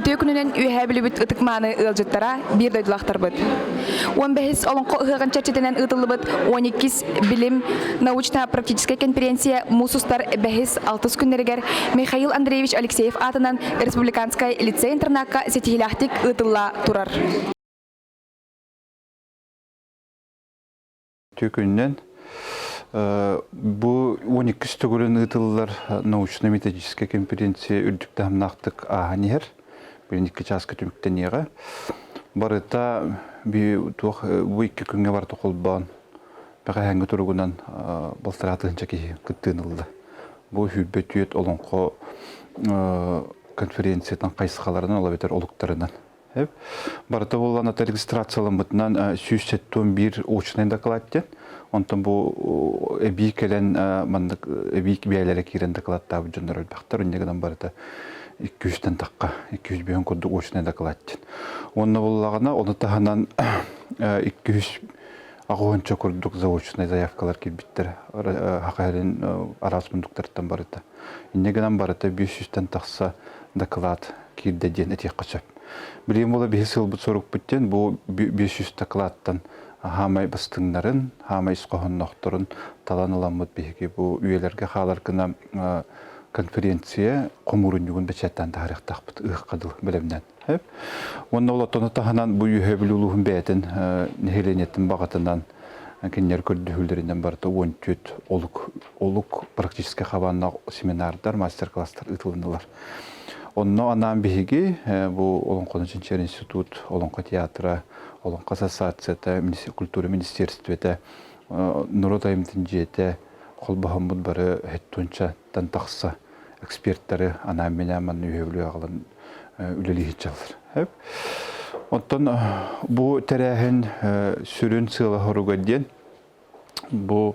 Ütü gününen üyhäbilibit ıtıkmanı ılcıttara bir doydulaqtarbıt. 15 olonqo ıhıgan çerçetenen ıtılыбыт 12 bilim научно-практическая конференция Мусустар бәхис 6 күннерегер Михаил Андреевич Алексеев атынан Республиканская лицей-интернатка сетихилахтик ытылла турар. Түйкөннен bu 12 tөгөлөн ытыллар научно-методическая конференция үрдүктө хамнактык аханер биринчи часка түмүктенега барыта бу 2 күнгө бар токолбан бага ханга тургунан былтыратынча ки кыттынылды бу хүлбөтүет олонко конференциятан кайсыкаларынан алабетер олуктарынан барыта болгон регистрацияланбытынан 171 очный докладтен онтон бу эбикелен мандык эбик биялere кирен докладта жөндөр өлбактар үндегеден барыта 200тен такка 200 бион коддук очный докладтен онна боллагана оны таханан 200 агончо курдук заочный заявкалар кирбиттер хакайрын арасмындыктардан барыта үндегеден барыта 500тен такса доклад кирдеден этек качап билим бола бесил бу сорук биттен бу 500 докладтан хамай бастыңнарын, хамай исқоғыннақтырын таланыламыд бейге бұл үйелерге қаларқына конференция қомырын жүгін бәчеттен тарихтақ бұд ұққадыл білімнен. Онна олаттаны тағынан бұл үйе білулуғын бәйтін нехеленеттің бағатынан кеннер көрдігілдерінен барды 14 олық практически қабанна семинардар, мастер-класстар ұтылынылар. Онна анан бейге бұл Олонқо Чинчер институт, Олонқо театра, Олонқо ассоциацията, культура министерствете, Нұротайымтын жете, қолбағын бұд бары хеттунча тантақса эксперттары анан мен аман үйевлі ағылын үлелі жалыр. Оттан бұл тәрәхін сүрін сыйлы хоруға ден, бұл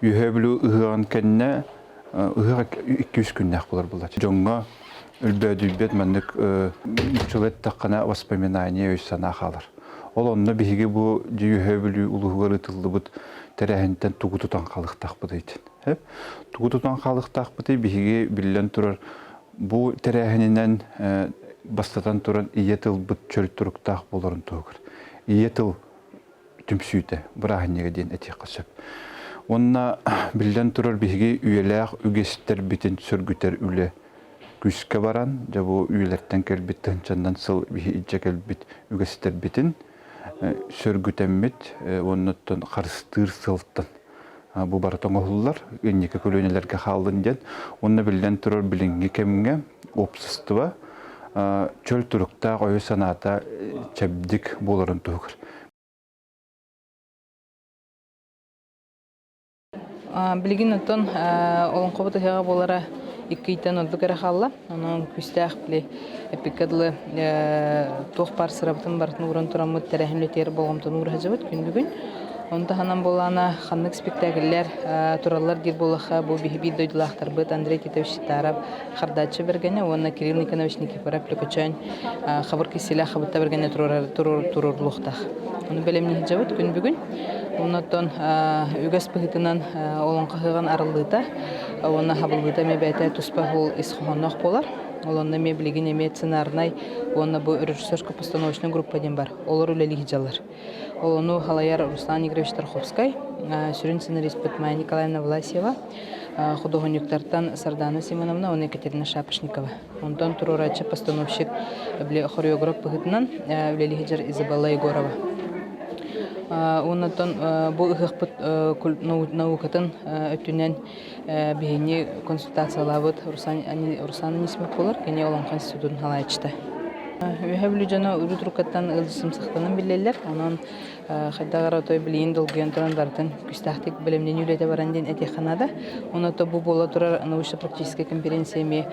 үйевлі ұғыған кәнне ұғыға 200 күннәқ болар бұлар. Жоңға үлбәдүлбет мәнік үчілет таққана воспоминания өйсана қалар. Ол онына бейге бұл үйевлі ұлығығар ұтылды бұд тәрәхінтен туғытутан қалықтақ бұдайдың. Туғытутан қалықтақ бұдай бейге білілен тұрар бұл тәрәхінінен бастатан тұран иетіл бұд чөл тұрықтақ боларын тұғыр. Иетіл түмсүйді, бірағынеге дейін әтек қасып. Онына білілен тұрар бейге үйеләқ үгестер бітін сүргітер үлі күшке баран, жабу үйелерден кәлбет тыңчандан сыл бейге кәлбет үгестер бітін сөргүтәммет, оннаттан қарыстыр сылттан. Бұл баратан оғылылар, өнекі көлөнелерге қалдың ден, онна білден тұрар білінгі кәмінге опсыстыва, чөл тұрықта қойы саната чәбдік боларын тұғыр. Білген ұттан олың қобыты хеға болара иккейтен олды кәрі қалла, оның күстәқ біле эпикадлы тоқ бар сырабытын бартын ұрын тұрамыд тәрәхімлі тері болғымтын ұры ғажабыд күн бүгін. Онда ханан болана ханнык спектакльлер тураллар дир болаха бу бихби дойдулахтар быт Андрей Титович Тарап хардачы бергене, онна Кирилл Никонович Никифоров Люкачань хабар киселя хабытта бергене турурлухтах. Оны белем не жабыт күн бүгүн. Оннан үгәс пыгытынан олон кыган арылыта, онна хабылыта мебәтә туспа ул исхоннак болар. Олонна меблиген эме сценарный, онна бу режиссерская постановочная группа ден бар. Олар үлелих жалар. Олону халаяр Руслан Игоревич Тарховский, сүрін сценарист Петмая Николаевна Власьева, художниктартан Сардана Симоновна, он Екатерина Шапошникова. Онтон турурачы постановщик хореограф пыгытынан үлелих жар Изабелла Егорова. Оннан бу ыгыппыт наукатын өттүнен бейне консультациялабыт Руслан Нисмек болар, кене олон конститутын халайчты. Үйәбілі жана үрүтрукаттан ылжысым сақтанын білелер, онын қайдағар отой білейін долгүйен тұран бардың күстақтик білімден үйлеті баранден әтеқанада. Оны то бұл бола тұрар научно-практическая конференцияме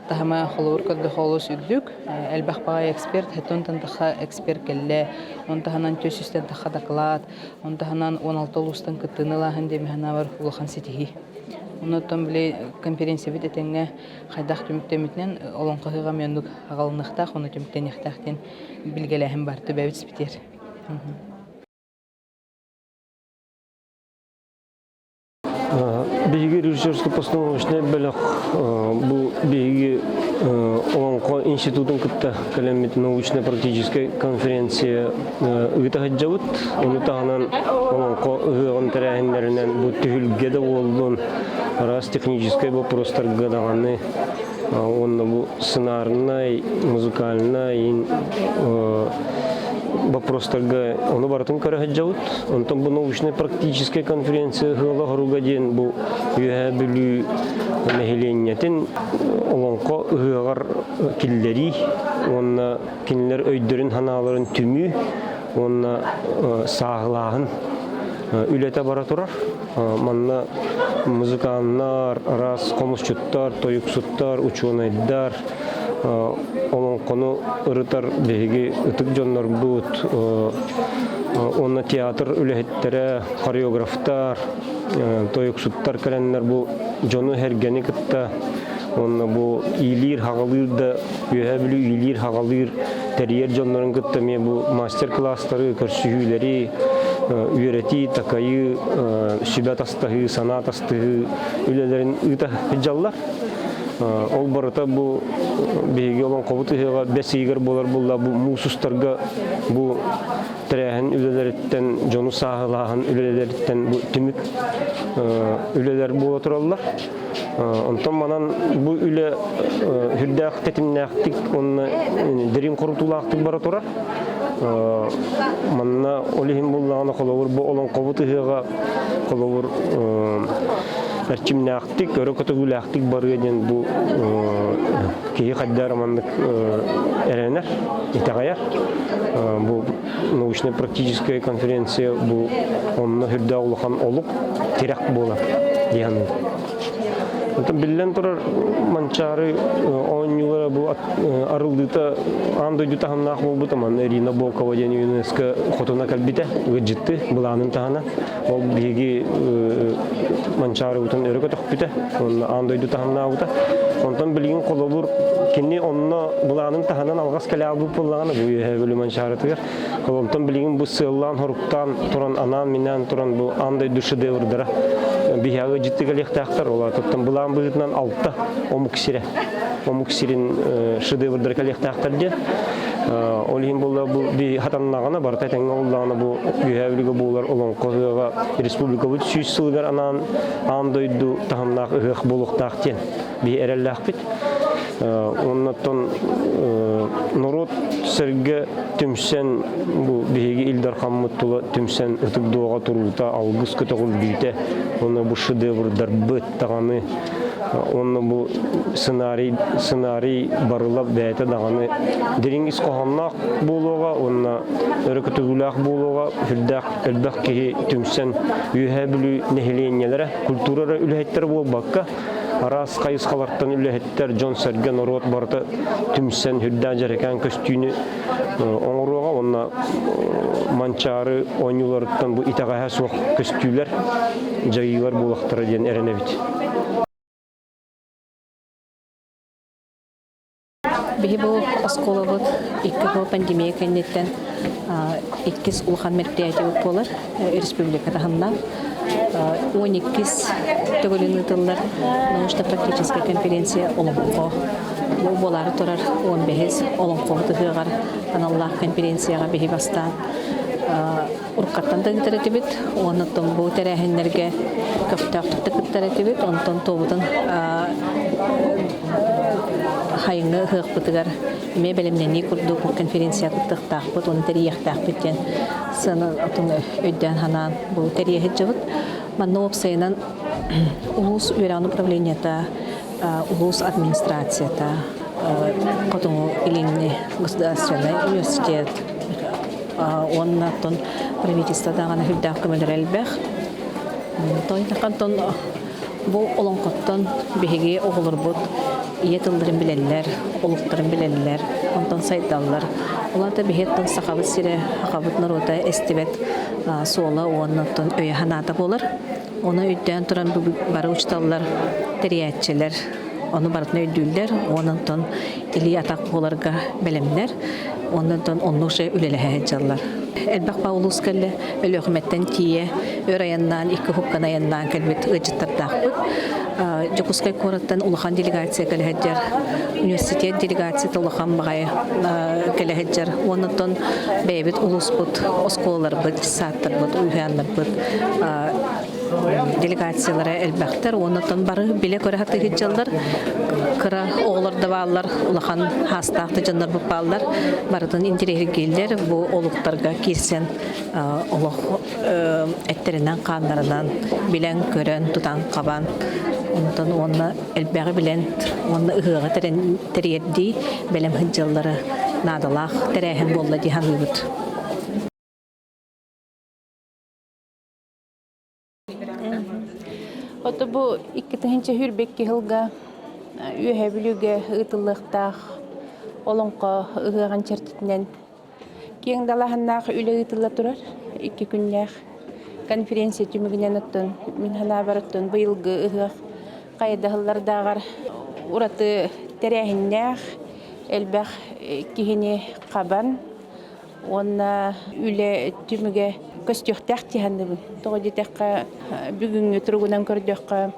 тахама холуыр көрді холус үрдік. Әлбақпаға эксперт, хәттон тантаға эксперт кәлі, он таханан төсістен тақа доклад, он таханан 16 ұлыстан күттіңілағын демехана бар ұлыған сетихи. Оннан біле конференция бит әтеңе қайдақ түміктемітінен олон қағыға мендік ағалынықтақ, оны түміктен ектақтен білгеләхім бар, түбәбіт спитер. Бейгі режиссерский постановочный бәліқ бұл бейгі Олонко институтын кытта калемит научно-практическая конференция ыгытаһаджабыт. Уну таһанан олонко ыгыгын тәрәһиннәренән бу түһүлгә дә болдун. Раз технический вопростарга даганы онна бу сценарный, музыкальный вопростарга оны бартын көрәһәджабыт. Онтон бу научно-практическая конференция гыла хоругаден бу үһә билүү мәһиленнәтен олонко ыгыгар киллери, онна кинлер өйдөрүн ханаларын түмү, онна сагылагын үлете бара турар. Манна музыканнар, раз комушчуттар, тоюксуттар, ученыйдар, олонкону ырытар беги ытык жоннор бут, онна театр үлехеттере, хореографтар, тоюксуттар каленнер бу жону хергени кытта, онна бу илир хагалыр да, үһә билүү илир хагалыр терьер жоннорун кытта ме бу мастер-класстары, көрсүһүүлери, үйрети, такайы, сүбәт астahı, санат астahı үлелерин ыта хиджаллар. Ол барыта бу беги olan кобутыга бесигер болар булла бу мусустарга бу тәрәһен үлелерден жону сагылагын үлелерден бу түмүк үлелер була тураллар. Онтон манан бу үле хүрдәк тетимнәктик онны дерин корутулактык бара турар. Манна олихим буллагына коловур бу олон кобутыга коловур әрчимнәктик, өрөкөтөгүләктик барыден бу кей каддар мандык эренер, итагаяр. Бу научно-практическая конференция бу онны хүрдә улган олук терәк була дигән. Билен турар манчары онюлара бу арылдыта андойдута хамнах болбута ман Ирина Волкова ден ЮНЕСКО хотуна калбите гыжытты буланын тахана ол биги манчары утун өрөкө токпите он андойдута хамнагыта онтон билген колобур кинни онно буланын таханан алгас калабы буллаганы бу бөлү манчарытыр онтон билген бу сыллан хоруктан туран анан минен туран бу андай душы девырдыра бияга життиге лехтактар ола тоттон булан быытынан алтта омуксире омуксирин шедеврдер калехтактар де олин болла бу би хатаннагана бар тетен оллагана бу үһәвлиге булар олонкога республика бу сүйсүлгөр анан андойду тахамнак ыгык булуктактен би эреллахпит оннотон народ серге түмсен бу биги Илдар Хамматтула түмсен ытык доога турулта алгыс көтөгүл бийте оны бу шедеврдер быт таганы оны бу сценарий барылап бәйте даганы дирингис коханнак болуга онна өрөкөтөгүлак болуга хүрдәк элбәк ки түмсен үһәблү нехленеләре культурара үләһеттер булбакка арас кайыскалардан үләһеттер Джон Серген народ барда түмсен хүрдә жарекан көстүне оңруга онна манчары онюлардан бу итагага сук көстүләр жайылар булактыр дигән эренебит. Биһи бу осколобут икки пандемия кеннеттен иккис улхан мероприятие болар республикада ханна 12 төгөлүн тыллар научно-практическая конференция олонко бу болары турар 15 олонко тыгыгар аналлах конференцияга биһи бастан уркаттан да гитеретибит оннотон бу терәһеннәргә көфтәктә китеретибит онтон тобутын хайыңы хыгпытыгар ме белемнени курдук конференция кыттыктак бут оны терияктак биттен саны атың өйдән ханан бу терияһе жыбыт манна опсайнан улус уйран управлениета улус администрацията котону илинне государственный университет оннатон правительство дагана хүлдәк көмөлөр элбэх той такантон бу олонкоттон биһиги оголорбут иетылдырын билеллер, олуктарын билеллер, онтон сайдаллар. Олар да биһеттен сахабыт сире, хакабыт народа эстибет суола оннотон өйө ханата болар. Оны үддән туран бары учталлар, териятчелер, оны бартына өйдүллер, оннотон или атак боларга белемлер, оннотон оннуше үлелеһе жаллар. Elbaq Paulus kelle ölöhmetten tiye öreyandan iki hukkanayandan kelbet ıcıttardaqpıt. Jokuskay korattan ulahan delegasiya kelehedjer. Üniversitet delegasiya ulahan bagay kelehedjer. Ondan bebet ulusput oskolar bit sattar bit uyhanlar bit. Delegasiyalara elbaqtar ondan barı bile göre hatta hicjallar kıra oğlar da bağlar ulahan hastaqta jannar bu bağlar barıdan intereri gelirler bu oluktarga kirsen oluk etterinden kanlarından bilen gören tutan kaban ondan onu elbaqı bilen onu ıhığa teriyeddi belem hicjalları nadalaq terehen bolla dihanlıbıt. Oto bu ikkitinci hürbekki hılga ühebilüge ıtıllıqtaq olonqa ıhıған çertitinden keң dalahannaaq üle ıtılla turar iki günlәq konferensiya tümügünen öttün min hana barıttın bıyılgı ıhıq qaydahallardağar uratı terehinnaaq elbaq kihini qaban ona üle tümüge көстүхтәк тиһәннебин. Тоҕо тәккә бүгүнгү тургунан көрдөккә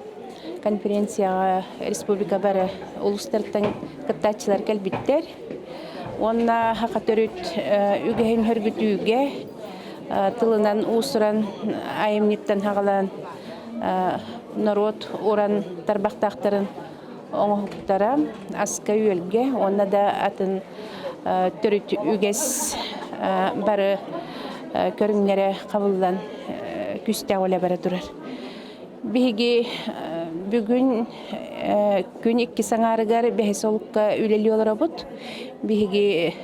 конференцияга республика бары улустардан кыттачылар келбиттер. Онна хакатөрүт үгәһин хөргүтүүгә тылынан усуран айымниттан хагалан народ уран тарбактактарын оңоктара аска үелге онна да атын төрүт үгәс бары көрүңнәре кабылдан күстә оле бара турар. Биги бүгүн күн 2 саңарыгар бехес олукка үлели олар бут. Биги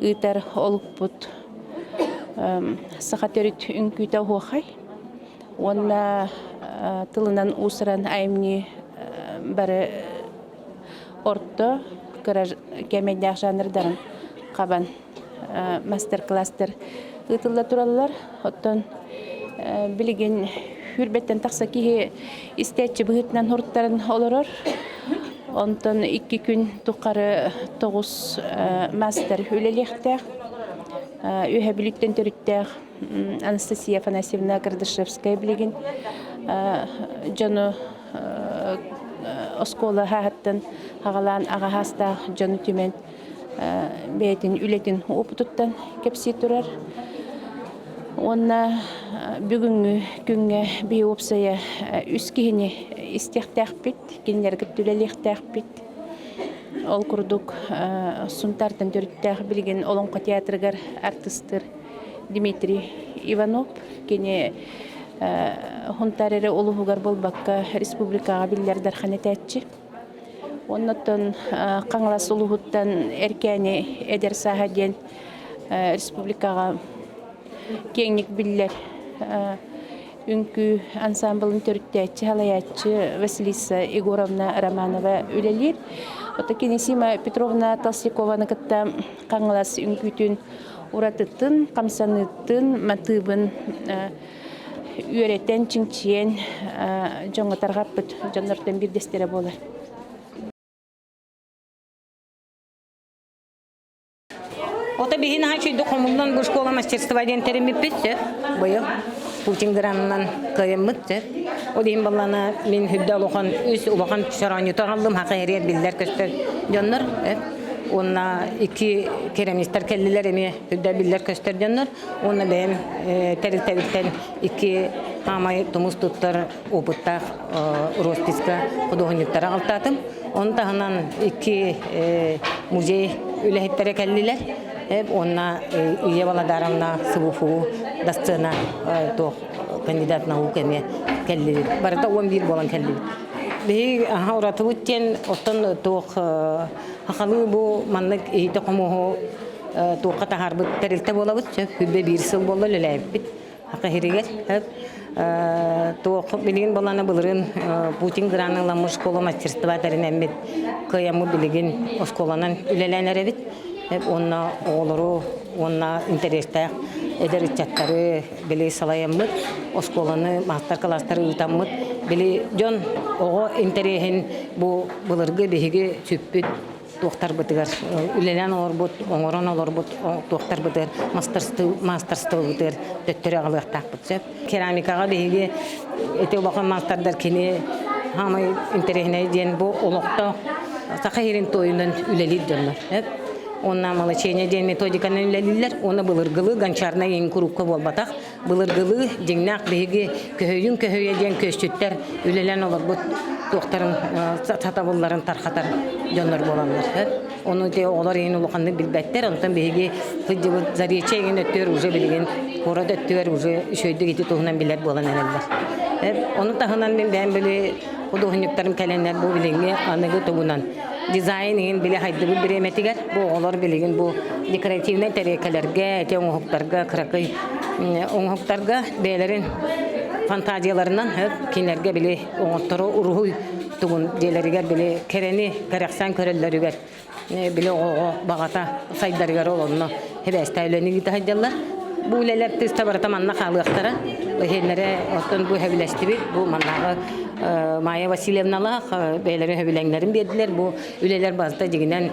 ытар олукпут. Сахатөрүт үнкүтә хохай. Онна тылынан усран айымни бары орто кемедяк жанрдарын кабан мастер-класстер ытылла тураллар. Оттон билеген хүрбеттен тақса кихи истәтчі бұғытынан хұрттарын олырыр. Онтон 2 күн тұқары 9 мастер үлелектәк. Үйе біліттен түріттәк Анастасия Афанасьевна Кардашевская билеген. Жону оскола хағаттан ағалан ағахаста жону түмен бәйтін үлетін опытыттан кепси тұрар. Онна бүгүнгү күнгө бий опсая үскихини истехтәхпит, кинлерге түлелехтәхпит. Ол курдук сунтартан төрүттәх билген олонко театргар артистер Дмитрий Иванов кене хунтарере олугар болбакка республикага биллердер ханетәтчи. Оннотон каңлас улугуттан эркәне эдер сахаден республикага кеңник биллер үнкү ансамблын төрүттәчи халаячы Василиса Егоровна Романова үлелер. Ота Кенесима Петровна Толстякованы кытта каңлас үнкүтүн уратыттын, камсаныттын, матыбын үйреттен чиңчиен жоңа таргаппыт жоннортон бирдестере болар. Ота бихин хачуйду комундан bu школа мастерства ден теремиппетсе быйыл Путин граннан кыймытты. O дейин баллана мен хүддә улахан үс улахан шараньы тагаллым хакыйрия билләр көстөр жаннар. Онна 2 керамистер келлилер эме хүддә билләр көстөр жаннар. Онна бем терилтәбиттен 2 хамай тумус туттар опытта росписка художниктар алтатым. Онтаһынан 2 музей үләһеттере келлилер. Онна үйе баладарымна сыбуфу дастына тоқ кандидат наук эме келли. Барыта 11 болан келли. Беги аураты үттен оттон тоқ хақалы бу маннык ийте комоо тоққа тахарбыт терилте болабыт. Хүббе 1 сыл болла леләйбит. Хақиригер. Тоқ билген баланы былырын Путин гранның ламыр школа мастерства теринембит. Кыямы билген осколанан үлеләнеребит. Онна олору, онна интерестәк эдер чаттары били салаяммыт, осколаны мастер класстары утаммыт, били жон ого интересин бу былыргы беһиге сүппүт туохтар бытыгар үлелен олорбут оңорон олорбут туохтар бытыр мастерство бытыр төттөрө алыктак бытсып керамикага биги эте улахан мастердар кини хамай интерехне ден бу олокто сахайрин тоюнан үлелит дөннөр онна малачение ден методиканы үлелилер оны былыргылы ганчарна ен курупка болбатак былыргылы деңнак биги көһөйүн көһөйө ден көстүттер үлелен олорбут туохтарын сатабылларын тархатар жоннор боландар. Onu de olar ен улаканды билбеттер, онтан биги кыжыбы зарече ген өттөр уже билген, кора өттөр уже шөйдө кете тугунан билер болан элелер. Onu тахынан мен бәм биле кудугунуктарым каленнер бу билеңе аныгы тугунан дизайн ген биле хайдыбы биреметигер, бу олар билген бу декоративный тарекаларга, те оңоктарга, кракай оңоктарга бәлерин фантазияларынан кинерге биле оңоттору урухуй тугун делеригер биле керени караксан көрөллөрүгер биле багата сайдарыгар олонно хебестайлени гитаһаллар бу үлелер теста барата манна халыктара хеннере оттон бу хебилестиби бу маннагы Майя Васильевнала бәлере хебилеңнерин бердилер бу үлелер базда дигенен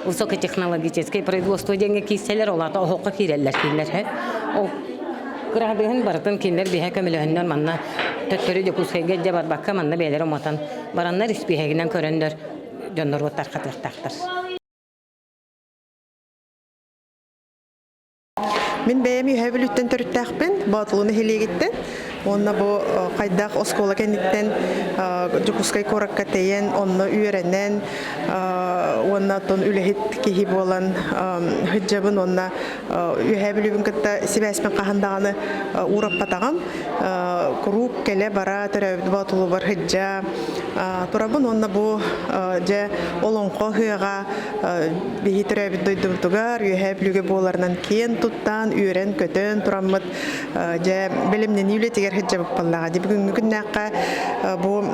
высокотехнологическое производство деньги киселер олата окка киреллер кинлер о Кыраһын барытын кинлер биһә көмөлөһөннәр манна төттөрү декускайга дә бар бакка манна бәләр оматан бараннар испиһәгенән көрәндәр җоннор ваттар катыктактар. Мен бәйәм үйәбіліттен түріттәқпен, батылыны хелегеттен. Онна бу кайдак оскола кенниттен жукускай коракка тейен, онна үйренен, онна тон үлехит кихи болан хыджабын, онна үйәбілігін кітті себәсмен қағандағаны урап батаған. Куруп келе бара түрәбіді батылы бар хыджа. Турабын онна бу же олонқо хыға бейі түрәбіді дойдымтугар, үйәбілігі боларынан кен туттан, үйрен көтен турамыд же білімнен үйлетігер хыджабып баллаға. Бүгінгі күннәққа бұл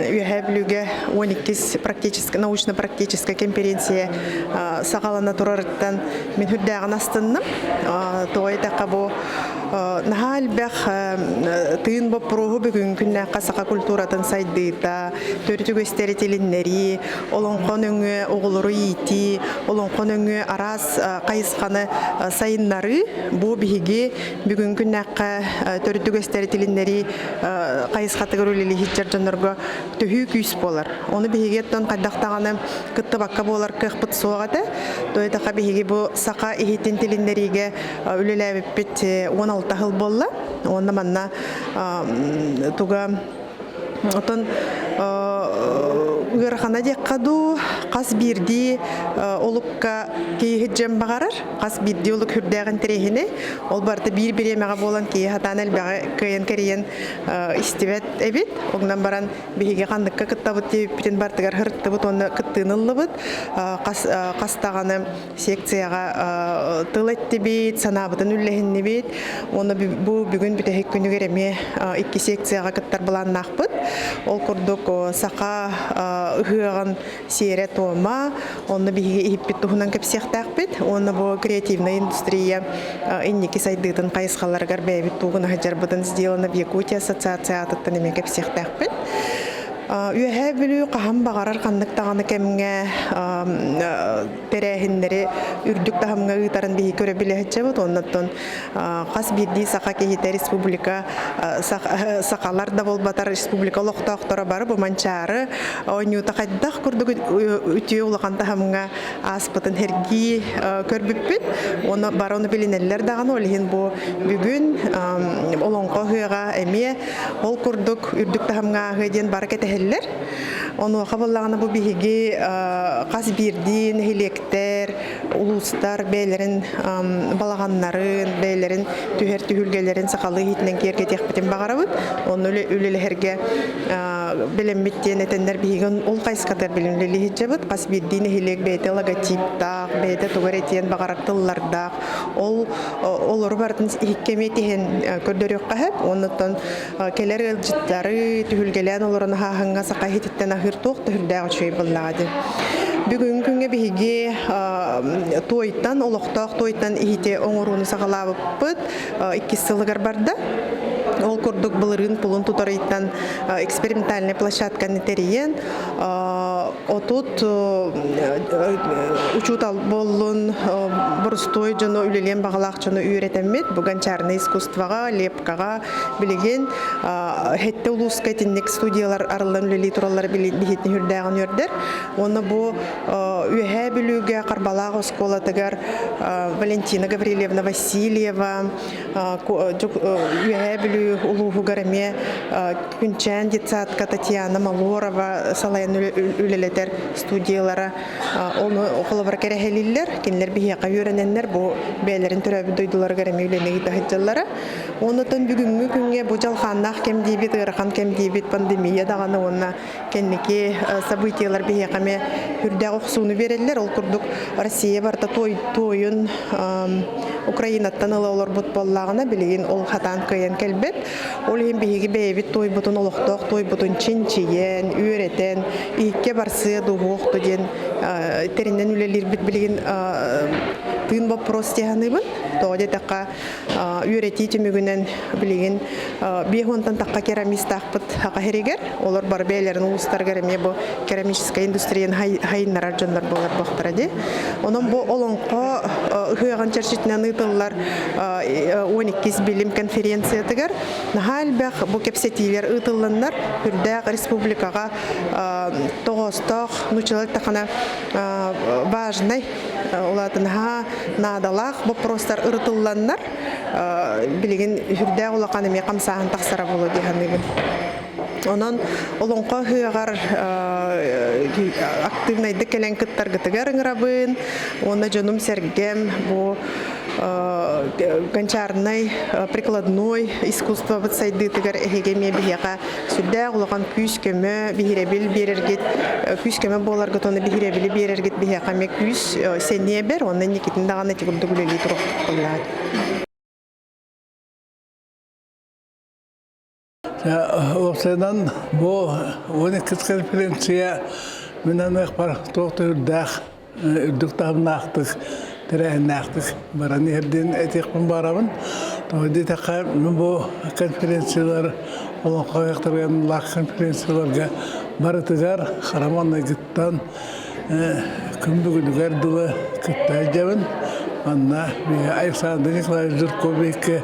үйәбілігі 12 научно-практическая конференция сағалана тұрарыттан мен хүддәғын астынным. Тоғайтаққа бұл нахал бәқ тыын боп пұрығы бүгінгі күннәққа сақа культуратын сайдыйта, төртігі өстеретеліннері, олонқон өңі оғылыры ити, олонқон өңі арас қайысқаны сайыннары бұл бігі бүгінгі күннәққа төртігі өстеретеліннері қайысқатығыр өлелі хитчар жанырға төхі күйіс болар. Оны бігеттен қайдақтағаны күтті баққа болар қықпыт соғады. Тойтақа бігі бұл сақа ихеттен теліннеріге өлелі әбіппет 16 жыл болла. Оны манна туға отын Уйрахана дек каду кас бирди олукка кейхиджем багарар кас бирди олук хүрдәгән терехине ол барты бир-биремәгә болан кейхатан әлбәгә кыен керен истибет эбит огнан баран биге кандыкка кыттабыт тепитен бартыгар хыртты бут оны кыттыныллыбыт кастаганы секцияга тылетти бит санабытын үллехинни бит оны бу бүгүн бүтәһек күнү кереме 2 секцияга кыттар буланнакпыт ол курдук сака ыгыган сере тома онны биге иппит тухунан кепсехтакпит онны бу креативная индустрия инники сайдытын кайыскаларгар бэбит тугуна хаджарбытын сделано в Якутии ассоциация аттан эме кепсехтакпит Үйәһә билүү кахам багарар кандыктаганы кемгә терәһиннәре үрдүк тахамга ытарын бии көрә биләһәчә бут оннан кас бирди сака кехите республика сакалар да болбатар республика лохтактара бар бу манчары оню такайдах курдук үтү улаган тахамга аспытын херги көрбүппит оны бароны билинелләр даган олин бу бүгүн олонко хыга эме ол курдук үрдүк тахамга хыден баракете Оны қабыллағаны бұл бейге қас бірден, хелектер, улустар, бәйлерін, балағаннарын, бәйлерін, түхер-түхілгелерін сақалы хитінен керге текпетін бағарабыд. Оны өлелерге білімметтен әтендер бейген ол қайсқадар білімлелі хитжабыд. Қас бірден, хелек бәйті логотиптақ, бәйті тұғыр етен бағарақтыллардақ. Ол ұрбардың хиккеметен көрдөрек қағып. Онытын келер ғылжыттары, түхілгелен олырын хағынға сақа хитеттен ахыр тоқты хүрдәғі чөй бұллағады. Бүгін күнге бігі тойтан, олықтақ тойтан ихите оңыруыны сағалабып бұд, 2 сылығар барды. Ол күрдік бұлырын пұлын тұтарыйтан экспериментальный площадканы терейен, отут учут боллун бурустой жоно үлелен багалак жоно үйретемет бу гончарное искусствога лепкага билеген хетте улуска тинник студиялар арылан үлели туралар бихитни хүрдаган өрдер оны бу үйе билүүгө карбалак осколатыгар Валентина Гаврилевна Васильева үйе билүү улугу гараме күнчен детсадка Татьяна Малорова салайын үлелетер студиялары оны околобар керехелиллер кинилер бихияка үйрененнер бу бээлерин төрөбү дойдулар гараме үйленеги тахыджаллары онутон бүгүнгү күнгө бу жалханнах кем дейбит ырхан кем дейбит пандемия даганы онна кенники событиялар бихиякаме хүрдө оксууну берелер ол курдук Россия барда тойун Украинаттан олор бут боллагына билеген ол хатан кыйын келбет ол эми биги бейбит той бутун олокток той бутун чинчиен үйретен икке барсы дугукту ден теринен үлелер бит билеген тын вопрос тяныбын тоде така үйрети түмүгүнен билеген бехонтан такка керамистакпыт хака херигер олар бар бейлерин улустар кереме бу керамическая индустриян хайнарар жондар болар бактара де онун бу олонко хыган чарчитнен ытыллар 12 билим конференциятыгар нахалбах бу кепсетилер ытылланнар хүрдәк республикага тогосток нучалык такана важный улатынха надалах вопростар ыртылланнар билеген хүрдәк улаканы ме камсахан таксара болу дигәнлеген онон олонко хыгар активный декелен кыттар гытыгар ыңрабын оны жонум сергем бу гончарный прикладной искусство бытсайдытыгар эхегеме бияка сүрдә улаган күскеме биребил берергет күскеме болар гытоны биребил берергет бияка ме күс сенне бер оны никитин даганы тигүлдүгүлели туруп кылат. Офсайдан бу 12 конференция менен бар токтурдах үрдүктабнактык теренактык баран ерден этекпин барабын. Тоди така мен бу конференциялар олон кояктырган лак конференцияларга барытыгар хараманны гыттан күндүгүнүгөр дылы кытта жабын. Анна Александр Николаевич Журковик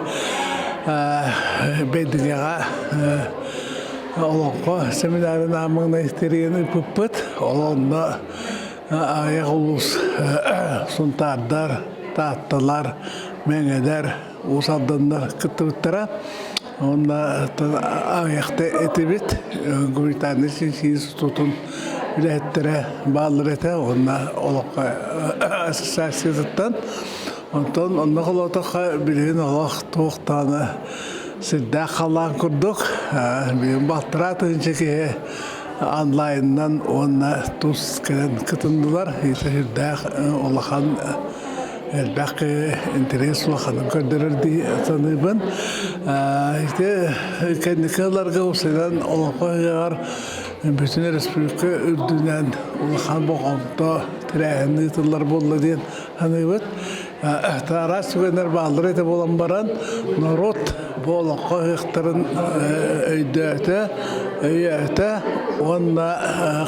бедгага олонко семинарын амыңна истерген пыппыт олонно аягулус сунтардар таатталар меңедер усалдандар кыттыбыттара онда аякты этибит гуманитарный институтун билеттере баалырете онда олонко ассоциациятан онтон оннохолотоха билген олох тоқтаны сидда халан курдук билген балтыратынчеки онлайннан онна тус келен кытындылар исирдах олахан элбак интерес улаханын көрдөрөрди саныбын ите кенникаларга усайдан олохойгар bütün Respublika Ürdün'den ulakan boğumda tirahen ıtırlar bollu diyen hanıbıt. Taras sügenler bağlıdır ete bolan baran narot boğulan koyuqtırın öydöte onunla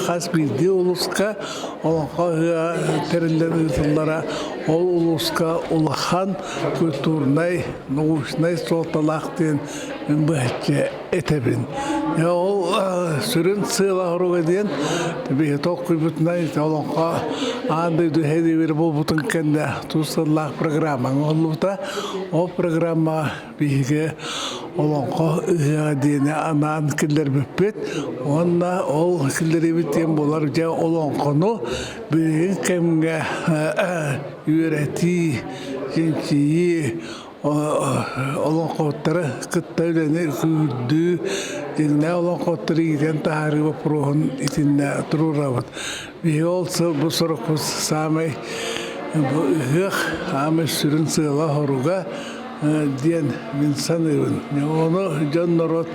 khas bildiği uluska olan koyuğa terilen ıtırlara ol uluska ulakan külturnay, nuşnay soğutalak diyen mümbahçe etebin. Ya o sürün sığla horuga diyen tabi toqui bütnay olonqa anday duhedi bir bol butun kende tusallah programma olluta o programma bige olonqa diyene anan killer büppet onna ol killeri biten bolar ja olonqonu bir kemge yüreti jinçi olan kotları kıttaylanı kürdü dinle olan kotları giden tarihi prohun içinde dururavat. Bir olsa bu sorukuz samay bu hık ama sürün sığla horuga diyen insanın onu can narot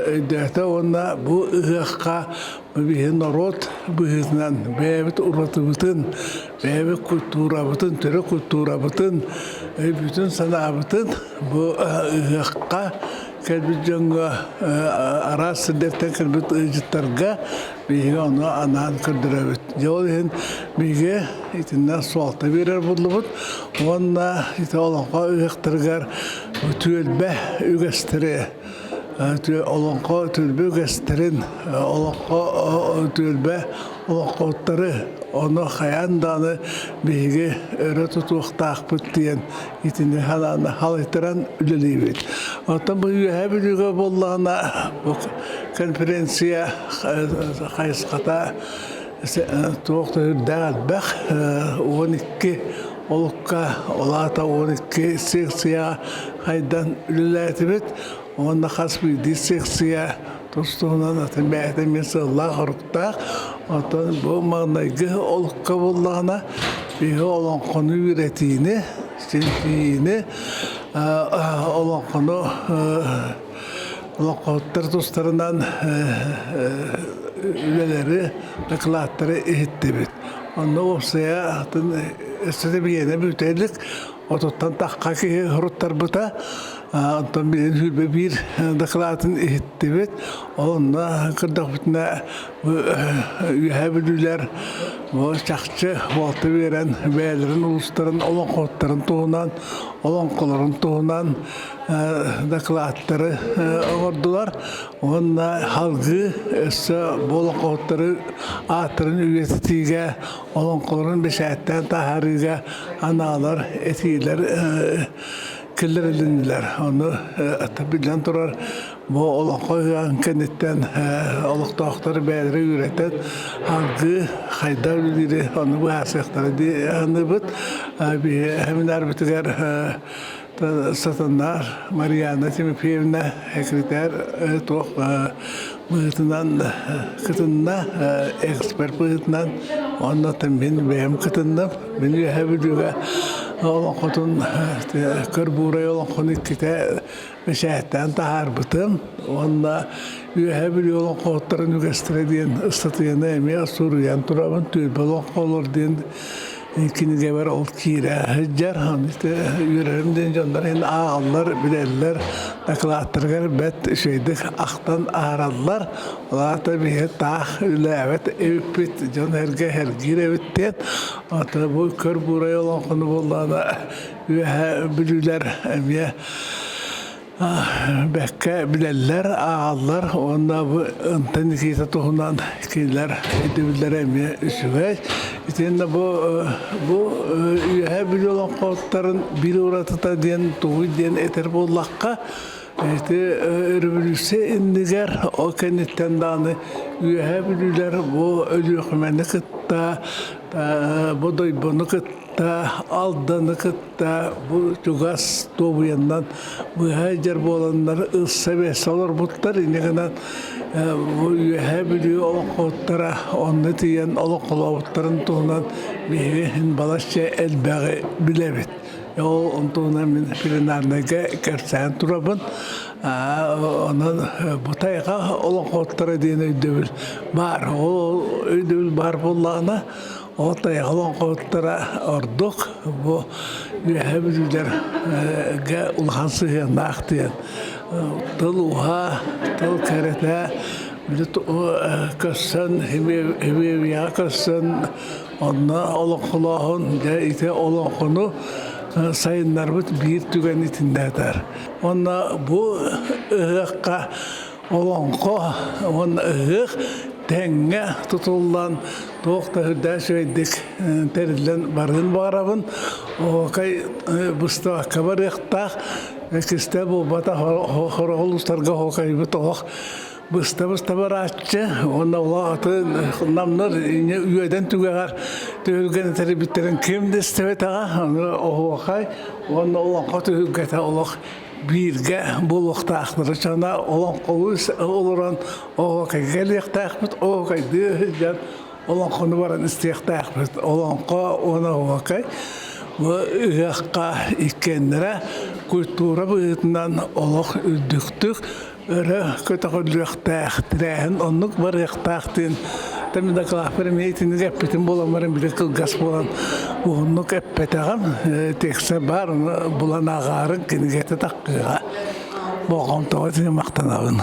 ödete ona bu hıkka bir narot bu hızdan beyvet uğratı bütün beyvet kultura bütün türe kultura bütün bütün sana bütün bu hıkka кэлбит жаңга арас дертен кэлбит ыжыттарга биге оны анан кырдырабыт. Жол ен биге итинна суалта берер булубут. Онна ите олонқа ыгыктыргар түөлбе үгестире. Олонқа түөлбе үгестирин, олонқа түөлбе олонқоттары оны хаянданы биге өрө тутуқтақпыт дейін итинне халаны халайтыран үлелейбет. Оттан бұл үйәбілігі боллағына конференция қайысқата туқты үрдәғал бәқ 12 олыққа, олата 12 секция қайдан үлеләйтібет. Онда қаспыйды секция тұстығынан атын бәйті мен сылла құрықтақ. Оттан бұл мағынайғы олыққа боллағына биге олонқону үйретейіні, сентейіні, олонқону олонқоттар тұстарынан үлелері, докладтары ехеттебет. Онда опсая атын өстеді бігені бүтелік, ототтан таққа кеге ғұрыттар бұта, Антон билен хүлбе бир докладын ехеттебет. Олында кырдақ бүтіне үйәбілілер чақчы уалты берен бәлерін ұлыстарын, олон қоттарын туғынан, олон қоларын туғынан докладтары ордылар. Онда халғы өсі болын қоттары атырын үйетітіге, олон қоларын бешәттен тахарыға аналар, етейлер киллер элинилер. Оны билен турар бу олоқойган кенеттен олоқтоқтары бәлері үйретен алғы қайда үлдері оны бұл әсектары аны бұд. Әмін әрбітігер сатандар Марияна Тимофеевна секретар тоқ бұғытынан күтінна эксперт бұғытынан оннатын мен бәйім күтіннім. Мен үйәбілігі Олон қотын көр бұрай олон қоны кете мешәттен тахар бұтым. Онда үйәбіл олон қоттарын үгестіре дейін ұстатыйына әме сұруян тұрабын түйбі олон қолыр дейін киниге бар ол кире хыджар. Үйерімден жандар ең ағалар, білелер, докладтырғар бәт үшейдік ақтан ағаралар. Олата бейе тақ үләвет өппет жан әргер өттен. Ата бұл көр бұрай olan қоны болғаны білулер әме бәкке білелер, ағалар. Онда бұл ұнтан кейті тұғынан кейлер өтебілер әме үшігай. Итенде бұл үйе білі olan қоттарын бір ұратыта ден, тұғы ден етер боллаққа өрбілісе индігер о кәнеттен даны үйе білілер бұл өлі өкіменді күтті, бұл дойбыны күтті, алдыны күтті, бұл жүгас тобуяндан бұл әйдер боланлары ұсса бәс олар бұттар. Инегінен бұл үйе білі олон қоттара онны тиен олон қолауыттарын тұғынан бейін балашча әлбәғі білебет. Ол онтуына мен пленарныға кәрсән тұрабын. Онын бұтайға олон қоттары дейін өйдөбіл бар. Ол өйдөбіл бар болағына отайға олон қоттары ордық. Бұл үйәбілдерге ұлған сығын ақтыян. Тыл ұға, тыл кәрәті, білет көссін, хемевияға көссін, онына олон құлағын, ите олон құны сайындар бұд бір түген итіндәдір. Онна бұл ұғыққа олонқо, онна ұғық тәңге тұтылдан тоқта үрдә сөйдік тәрілден бардың бағарабын. Оғай бұсты аққа бар ұқтақ, әкісті бұл бата қорағыл ұстарға оғай бұт оқ. Бұста бар атчы, онда олағаты намныр үйеден түгеғар түйілген тәрбіттерін кемді істебет аға, оғай, онда оланға түйілгеті олақ бірге бұл оқта ақныры жана оланға олыран оғай кәліқті ақпыт, оғай дүйіген оланғаны баран істеқті ақпыт, оланға оны оғай. Ұғаққа иккенлері культура бұғытынан олақ үдіктік өрі көтіғіліқтәқ тірәйін, онық бар ұқтақтың. Тәмді қылақпырым ейтінік әппетін боламарым білі қылғас болан. Онық әппет ағам, тексе бар, бұлан ағарын кенігеті таққыға. болғантығы деген мақтанабын.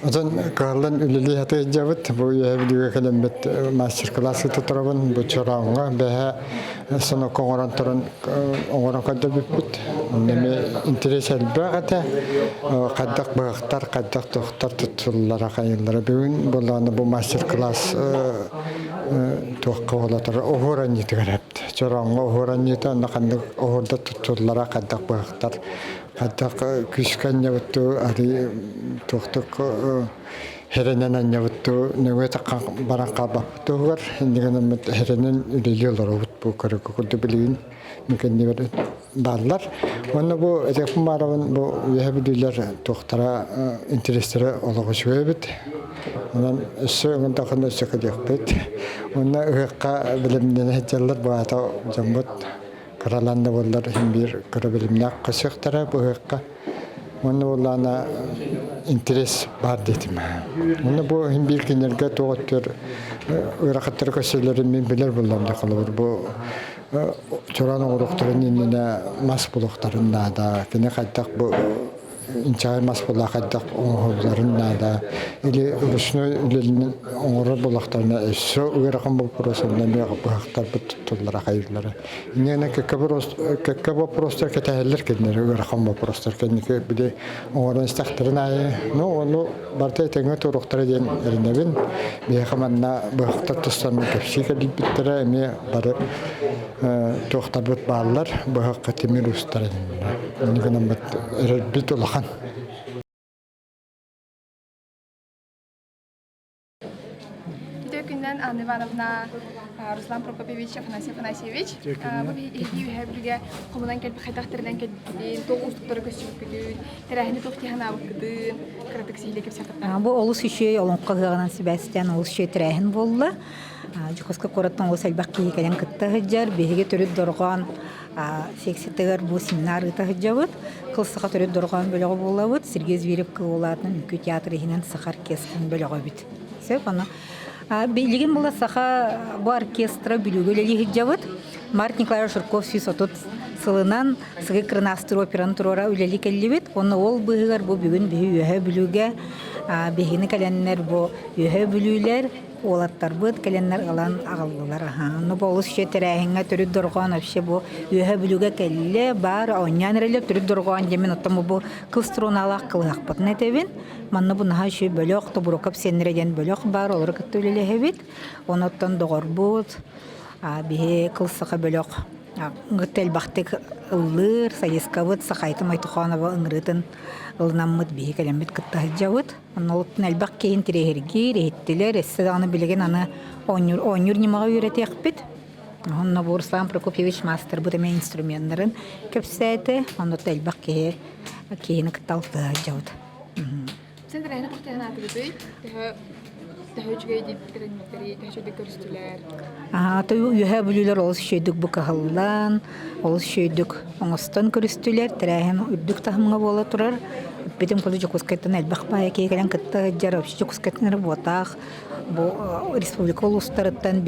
Озон карлан үлели хаты жабыт бу ябдыга келембет мастер-классы тутрабын бу чоранга бәһә соны коңоран туран оңоран кадда биппит. Неме интерес албагата каддак багыктар каддак тохтар тутуллара кайыллара бүгүн буланы бу мастер-класс тохка болатыр огоран итгәрәпт. Чоранга огоран итә анда кандык огорда тутуллара каддак багыктар каддак күскән ябытту ари тохтык Herenen anjavuttu nöötä barakka baptugar indigan herenen ylilorut bu karık kudubilin mümkün niver ballar onu bu ekipmaravan bu yehbidiler tohtara interesleri olağışıbet ondan söğünde kanı sökecekbet onu ıhqa bilimden hecallar bu ata jambut karalanda bollar hem bir karabilimne qısıqtara bu ıhqa onu olana interes var dedim. Onu bu hem bir günlerge doğutur ırakatları köşelerin min bilir bulamda kalır bu çoran doktorun inine mas buluklarında da kine kaddak bu İnçay masbula kaddak onlarında da ili rusunu ilinin onları bulaklarına esso uğrakan bu prosesinde bir baktar tutullara hayırlara. Yine kekaba prosesler keteheller kendine uğrakan bu prosesler kendine bir de onların istaklarına no onu bartay tenge toruklara den erinebin bir hemanna baktar tutan kepsi kadil bittire mi barı toruktar bit bağlar bu hakikati ruslara den. Niganam bit olakan. Günden Anna Ivanovna, Ruslan Prokopyevich, Afanasy Afanasьевич. Bu hediye hebriga komudan kelip xaytaqtırdan kelipdin, toğustukları göçüp gidin, terahini toxtihana bakdın, karatık sihle kep sakatlar. Bu olus işi olunqa hıgınan Sebastian olus işi terahin bolla. Jukoska koratan olus elbaq ki kayan kıtta hıjar, behige törüt dorgan, seksitigar bu seminar gıta hıjabıt, kılsıqa törüt dorgan bölüğü bollabıt, Sergey Zverev kıvolatın ülkü teatrı hinen sıxar keskin bölüğü bit. Söp onu. Bilgin bolla saha bu orkestra bülügöleli hıjabıt, Mart Nikolay Shurkovsky sotut sılınan sıgı kırnastır operan turora üleli kellibit, onu ol bıhıgar bu bugün bihi ühe bülüge, bihini kalenler bu ühe bülüler, olatlar bıt kalenler alan ağıllılar. Onu bu olus şey terahine türü durgan öpşe bu ühe bülüge kelle bar onyan relep türü durgan jemin otamı bu kılstronalak kılak bat netevin. Manna bu naha şey bölük to burokap senreden bölük bar olarak ötüleli hevit. Onu otan doğur bud. Bihe kılsıqa bölük. Ngıtel baktık ılır sayıskavıt sakaytım aytuğanava ıngırıtın ılnamıt bihe kalamet kıtta hıcavıt. Onu olutun elbaq keyin tirehergi rehettiler. Esse anı bilegen anı onur nimağa öğretek bit. Onu bu Ruslan Prokopyevich master bu deme instrumentlerin köpseydi. Onu da elbaq keyin kıtta altı hıcavıt. Sen terahini toxtihana atıldı. Tehücüge edip gelenmekleri, tehücüde görüstüler. Tabii ühe bülüler olus şeydük bu kahallan, olus şeydük oңостон görüstüler, terahin ürdük tahımına bola turar. Betim kolu Jukoskaytan elbaq baya ki gelen kıtta jarab Jukoskaytanları botaq. Bu Respublika uluslararası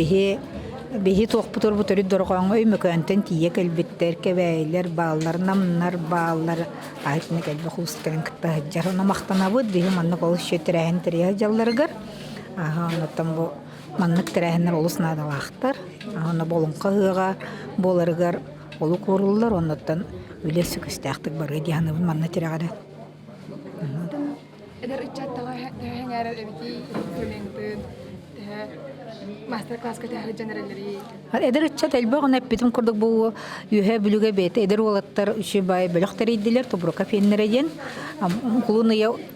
bihi toqputur bu törü dorqanğa ümükönten tiyek elbetler kebeyler, bağlar, namlar, bağlar. Ayetine elbaq uluslararası kıtta jar. Ona maqtanabıd bihi manlık olus şey terahin teriya jallargar. Ondan bu manlık terahinler olusuna da laqtar. Ona bolunqa hığa bolargar olu korullar ondan öyle süküstaqtık barı diyanı manna teragada. Eder uçattağı hengar evki instrumentin, master class ka tehar generalleri. Eder uçat elbaq ona bitim kurduk bu ühe bülüge bete eder olattar üçü bay bölüqtar iddiler tobroka fennereyen.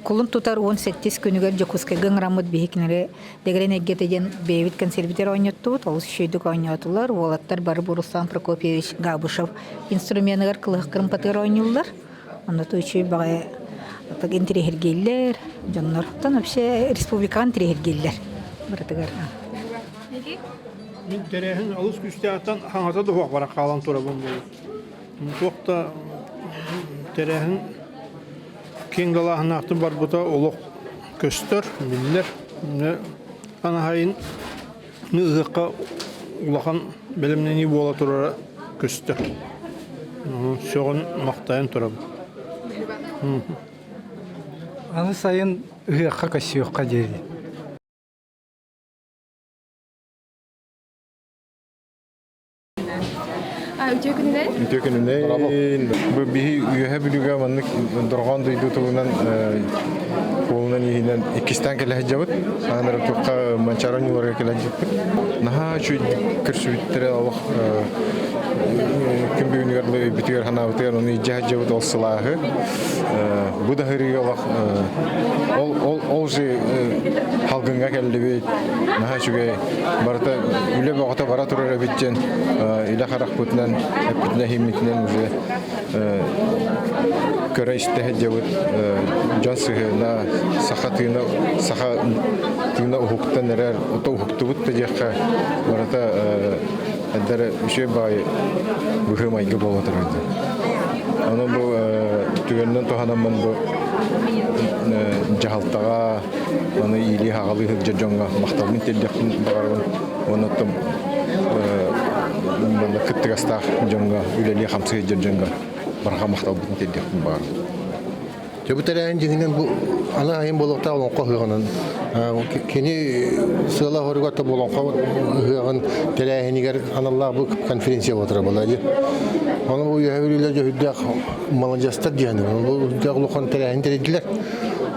Kulun tutar 18 günüger Jukoska gıngramıd bihiknere degren eggetejen bevit konserviter oynattu. Olus şeydük oynattılar. Olattar barı Ruslan Prokopyevich Gabuşov instrumentler kılık kırmpatır oynayırlar. Onda da üçü bay atak intrihergeller, jonlardan hepsi Respublikan intrihergeller. Bırtıgar. Min terehin alus güstiyatan hangata da hoq barak kalan turabın bu. Toqta terehin kengalahın aktın bar buta oluq köstör, miller. Ana hayın ıhıqqa ulaqan bilimneni bola turara köstör. Соғын мақтайын тұрабын. Аны сайын ыһыаққа көсүөкка дери. Үтөкүнүнен бу биһи үйөһө бүлүгө маннык доргон дойду тугунан колунан ийинен икистен келе жабыт. Анар тукка манчаран юларга келе жиппит. Наха чүй кирсүттере алык ким бүгүнгөрлө битигер ханабытыр уну жабыт олсылаһы. Бу да хырыялык ол же халгынга келди. Наха чүгө барта үле багата бара турар битчен иля харак бутнан эпитне химитнен уже көрө истехежебит жансыгына сахатына ухуктан эрер ото ухуктубут тежекка барата эдер үчө бай бухымайга болот турду. Аны бу түгөндөн тоханамын бу жахалтага аны или хагалы жонга макталмын телдектин багарын онотом банда кыттыгастах жонга үлели хамсы жонга барга макталбын телдектин бар. Төбүтерән жигинен бу ана айын болокта олон кохыгынан кени сыла хоргота болон кохыгын теләһинигер аналлар бу конференция отура булады. Аны бу яһүлеләр җөһүдәк малаҗастар дигән. Бу җаглыхан теләһин теләдиләр.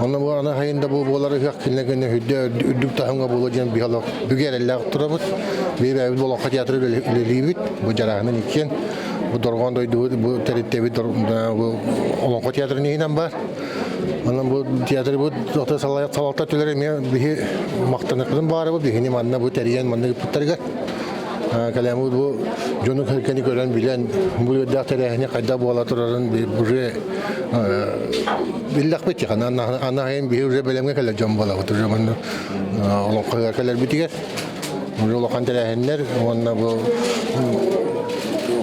Аны бу ана айында бу болары хак килгән һүдә үдүк тахынга булган биялак бүгәрәләр турабыз. Бебә болон театры лебит бу жарагын икән. Бу доргон дойду бу тереттеби бу олон театры нинен бар. Аны бу театр бу доктор салалта төләре мен бихи мактаныкдын бары бу бихини манна бу терген манны путтарга. Каляму бу жону кени көрән билен бу дактерәне кайда була турарын уже биллах бит ана һәм бихи уже белемгә калә җан була уже манны олон кайга каләр битигә. Уже лоқан терәһеннәр манна бу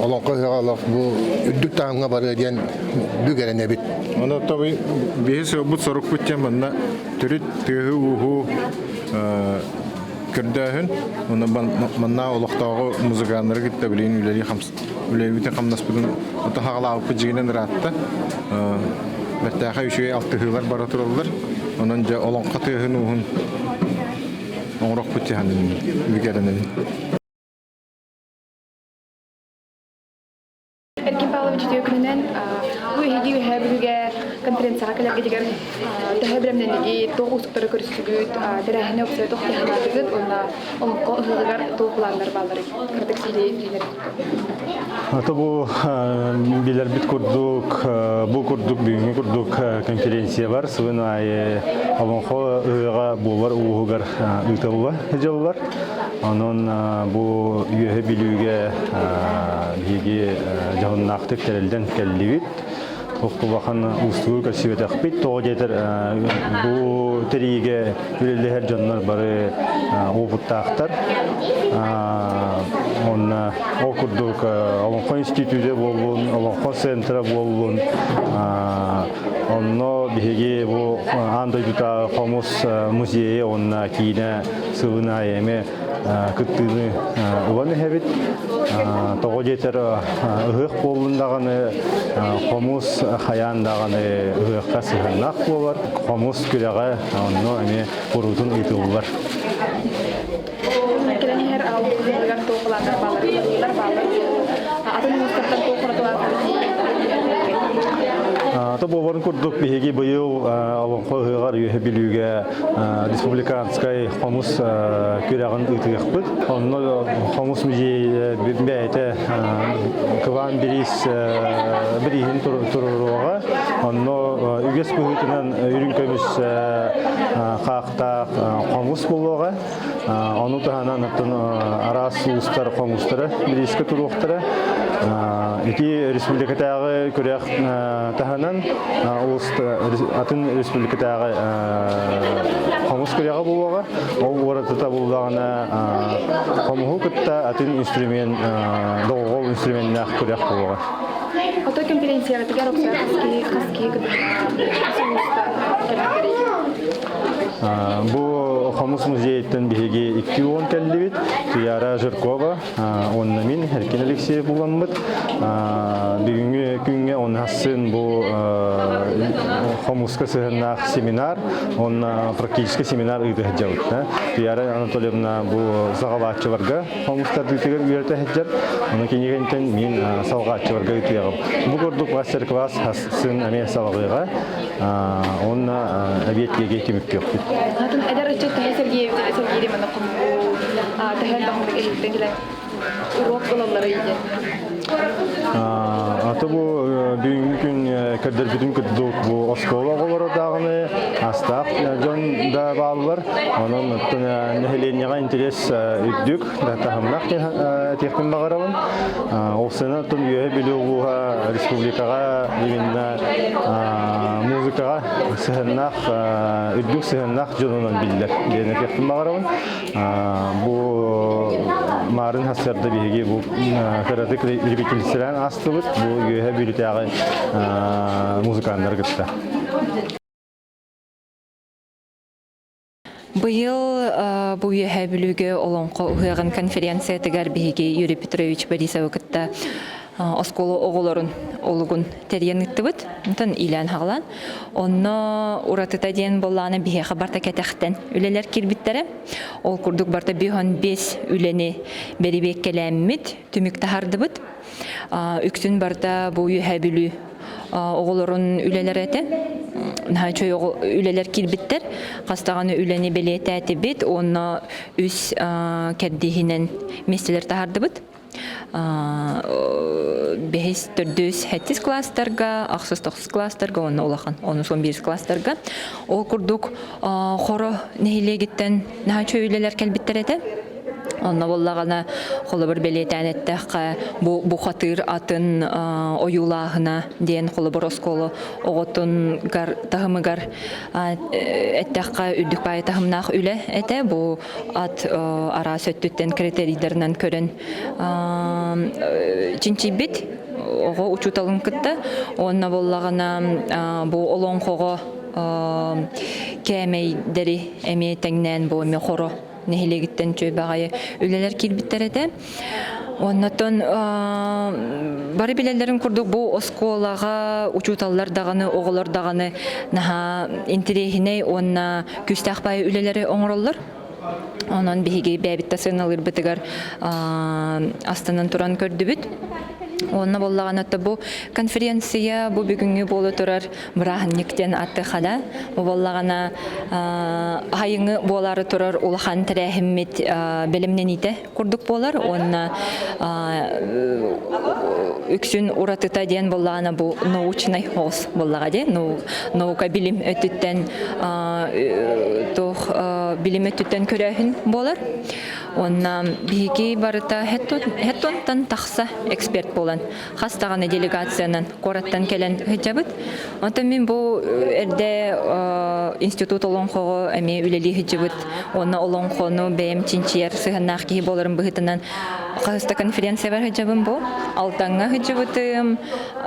олон кайгалар бу үдүк таңга бары дигән бүгәрәне бит. Аны табый бехис бу сорок күттән манна төрүт тыгы уху кирдәһен аны манна олохтагы музыканнары китте билен үләли хамс үләли бит хамнас бүген ата хагала алып җигенен ратта мәттәхә үче алтыгылар бара торалар анан ja олон катыгын ухун оңрак күттән бүгәрәне. Эркин Павлович Тёкүнен бу хиги хәбүгә конференцияга килергә дигән тәһәбремнәнеге тогуспары күрсәтүгүт дәрәһенә өксә тохтыгыт онда онко ыгыгар топланнар балары кырдыксыды диләр. Ата бу билер бит курдук бу курдук бүгүнкү курдук конференция бар. Сыгын ай алонхо ыгыга булар угугар үтәлләр җыллар. Анын бу үйе билүгә биги жагыннактык терелден келлибит. Окубахан устугу көсүбөтөк бит тоодетер бу териге үлелер жаннар бары опуттактар. Онна окурдук Олонко институты болбун, Олонко центра болбун. Онно биги бу андай тута комус музейи онна кийне сыгына эме кыттыны уланы хебит. Тоодетер ыгык болундаганы комус хаяндаганы ыгыкка сыгынак болар. Комус күрәгә онно эме урутун итүләр. Her algılar toplanan bağlar adını mustafa toplanan Тобоварын курдук биһиги быйыл Олонко ыгыгар үйе билүүгө республиканскай хомус күрәгын ытыгыппыт. Онно хомус музей бәйте кыван бирис бирихин туруруга. Онно үгес бүһүтүнөн үрүнкөбүс хакта хомус булуга. Ону таханан аттын арас устар хомустары бириске туруктары. Ити республикатагы күрәк таханан атын республикатагы хомус күрәгы булуга. Ол уратата булганы хомуху кытта атын инструмент долгол инструментнах күрәк булуга. Ото конференцияга тигәр окса хаски Бу Хомус музейттен биһиги 2 уон келдибит. Туяра Жиркова, онна мин Эркен Алексей булганбыт. Бүгүнгү күнгө он хасын бу Хомуска сыгыннак семинар, он практический семинар ыйды хаджабыт. Туяра Анатольевна бу сагалаатчыларга Хомустар дütегер үйрөтө хаджар. Аны кенегентен мин салгаатчыларга ыйтыягым. Бу көрдүк мастер-класс хасын аме салгыга. Онна объектке кемик yok. Hatun eder açık Sergey mana kumu tahel bahmık ehittekiler urok olanları iyice. Аты бу бүгүнкү күн кырдыр бүтүн кыддык бу оскола голородагыны астак жон да баллар. Анын нехеленега интерес үддүк да тахамнак техник багарабын. Осына тун үйө билүүга республикага именно музыкага сыгыннак үддүк сыгыннак жонунан биллер. Дене техник багарабын. Бу марын хасарда биги бу каратык репетициялар астыбыт бу үйө билүүтагы музыкандар гытта. Быйыл бу үйө билүүгө олонко уяган конференция тегер биги Юрий Петрович Борисов кытта осколу оголорун олугун терьяныттыбыт. Онтон илен хаглан. Онно уратыта ден болланы бие хабарта кетехтен үлелер кирбиттере. Ол курдук барта 5 үлени берибек келеммит түмүк тахардыбыт. Үксүн барта бу үйө билүү оголорун үлелер эте. Чөй үлелер кирбиттер. Кастаганы үлени белетети бит. Онно үс кеддихинен местелер тахардыбыт. Бехис төрдүс хеттис класстарга, аксыз токсыз класстарга, оны улахан, оны сон бирис класстарга. Ол курдук хоро нехилегиттен наха чөйлелер келбиттер эте. Онна боллагана холобур белетен эттеққа бу хатыр атын оюлағына ден холобур осколу оғытын гар тахымыгар эттеққа үддік бай тахымнақ үлі эте бу ат ара сөттүттен критерийдерінен көрін чинчи бит оғы учуталын кытта. Онна боллагана бу олон қоғы кәмейдері әме тәңнен бу әме хоро нехилегиттен чөй багайы үлелер кирбиттер эте. Оннотон бары билелерин курдук бу осколага учуталлар даганы оголор даганы наха интерехине онна күстахбай үлелери оңроллор. Онон биги бәбитте сыналыр битигер астынан туран көрдүбүт. Онна боллаган атта бу конференция бу бүгүнгү боло турар бирахниктен атты хада. Бу боллагана хайыңы болары турар улахан тирехиммит белемнен ите курдук болар. Онна үксүн уратыта ден боллагана бу научный хос боллага де. Наука билим өтүттен тох билим өтүттен көрөһүн болар. Онна биги барыта хеттонтан тахса эксперт болан. Хастаганы делегациянан кораттан келен хыжабыт. Онтан мен бу эрде институт олонхого эми үлели хыжабыт. Онна олонхону бем чинчиер сыгыннак ки боларын быгытынан хаста конференция бар хыжабым бу. Алтанга хыжабытым,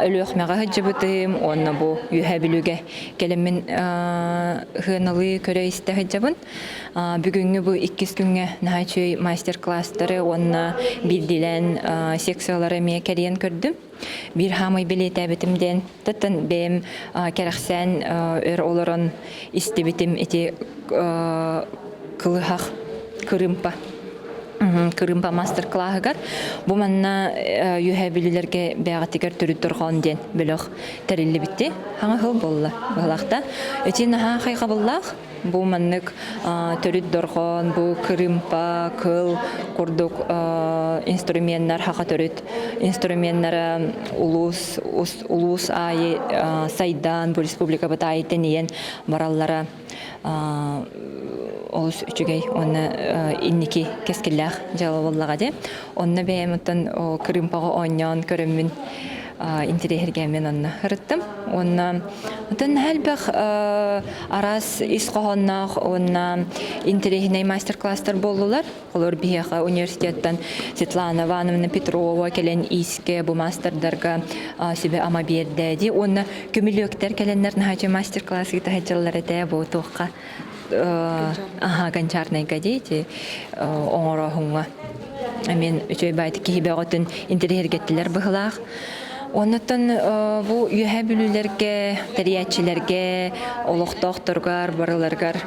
өлөкмага хыжабытым. Онна бу үйө билүүгө келемин хыналы көрөйсте хыжабын. Бүгүнгү бу 2 күнгө нахачы мастер-класстары онна билдилен секциялары эме керен көрдүм. Бир хамый билете битимден таттан бем керексен өр олорон истебитим эти кылыхак Кырымпа мастер-классыгар бу манна үйө билилерге бягатыгар төрү турган ден бөлөк терилли битти. Хаңа хыл болла. Балакта эти наха хайга боллак. Бу маннык төрүт доргон, бу кырымпа, кыл, курдук инструменттер хака төрүт. Инструменттер улус айы сайдан бу республика батай тенен бараллара олус үчүгей оны инники кескиллах жала боллага де. Онна бемтен кырымпага ойнон көрөмүн интерехерге мен онна хырыттым. Онна тен хелбек арас исқохоннах онна интерехне мастер-класстар болдулар. Олар бияга университеттен Светлана Ивановна Петрова келен иске бу мастердарга себе ама берди. Онна көмүлөктөр келеннер нахачы мастер-классы гитажалар эте бу тохка Гончарный гадете оңорохунга. Мен үчөй байты кихибеготын интерьергеттилер быхлаах. Оннотон бу үйе бүлүлерге, териятчилерге, олуқтоқторгар, барыларгар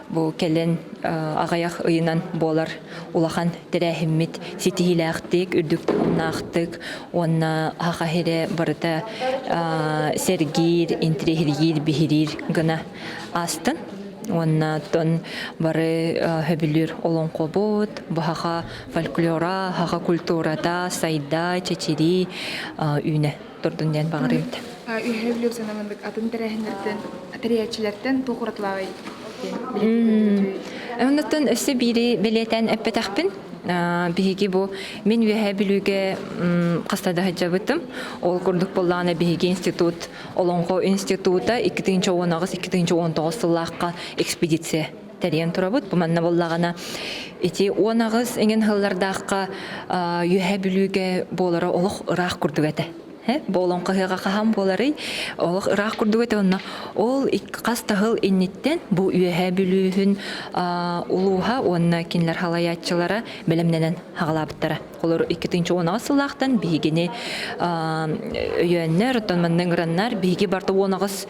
бу келен ағаяқ ыйынан болар улахан терәхиммит ситихиләқтик, үрдүктік оннақтық, онна хақахире барыта сергир, интерьергир, бихирир гына астын. Оннан бары хөбүлүр олон кобут, баха фольклора, хаха культурада, сайда, чечери үйне турдун ден багырымды. Үйһөбүлүр санамындык атын терәһиннәрдән, терәячиләрдән тугыртлавай. Оннан өсө бири белетен эппетахпин. Биһиги бу мен үйе билүүгө кастада хаҗабытым. Ол курдук болланы биһиги институт, Олонго института 2-19 сыллакка экспедиция терен турабыт. Бу манна боллагана ити 19 эңен хыллардакка үйе билүүгө болары олох ырак курдук эте. Болон кыһыга кахам болары олох ырак курдук эте. Ол кастахыл инниттен бу үйе билүүһүн улууха онна кинлер халаятчылары белемненен хагалабыттара. Олар 2-19 сыллактан бигини өйөннөр тонманныңраннар биги барты 19